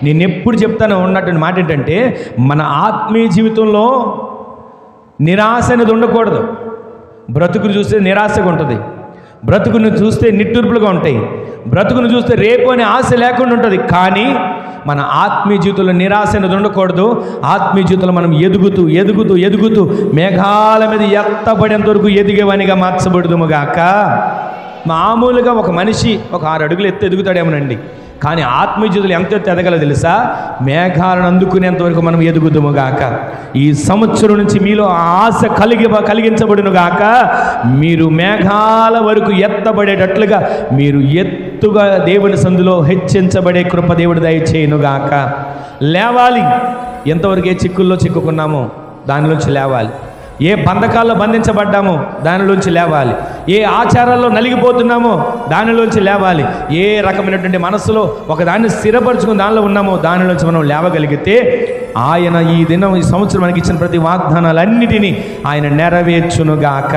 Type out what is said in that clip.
నేను ఎప్పుడు చెప్తాను ఉన్నటువంటి మాట ఏంటంటే, మన ఆత్మీయ జీవితంలో నిరాశ అనేది ఉండకూడదు. బ్రతుకును చూస్తే నిరాశగా ఉంటుంది, బ్రతుకును చూస్తే నిట్టూర్పులుగా ఉంటాయి, బ్రతుకును చూస్తే రేపు అనే ఆశ లేకుండా ఉంటుంది. కానీ మన ఆత్మీయ జీవితంలో నిరాశ అనేది ఉండకూడదు. ఆత్మీయ జీవితంలో మనం ఎదుగుతూ ఎదుగుతూ ఎదుగుతూ మేఘాల మీద ఎత్తబడేంత వరకు ఎదిగేవానిగా మార్చబడుదుము గాక. మామూలుగా ఒక మనిషి ఒక 6 అడుగులు ఎత్తు ఎదుగుతాడేమోనండి, కానీ ఆత్మీయ జీవితంలో ఎంత ఎత్తు ఎదగలో తెలుసా? మేఘాలను అందుకునేంత వరకు మనం ఎదుగుదుము గాక. ఈ సంవత్సరం నుంచి మీలో ఆశ కలిగించబడును గాక. మీరు మేఘాల వరకు ఎత్తబడేటట్లుగా మీరు ఎత్తుగా దేవుని సందులో హెచ్చించబడే కృప దేవుడు దయచేయును గాక. లేవాలి. ఎంతవరకు ఏ చిక్కుల్లో చిక్కుకున్నామో దానిలోంచి లేవాలి. ఏ బంధకాల్లో బంధించబడ్డామో దానిలోంచి లేవాలి. ఏ ఆచారాల్లో నలిగిపోతున్నామో దానిలోంచి లేవాలి. ఏ రకమైనటువంటి మనసులో ఒకదాన్ని స్థిరపరచుకుని దానిలో ఉన్నామో దానిలోంచి మనం లేవగలిగితే ఆయన ఈ దినం ఈ సంవత్సరం మనకి ఇచ్చిన ప్రతి వాగ్దానాలన్నిటినీ ఆయన నెరవేర్చునుగాక.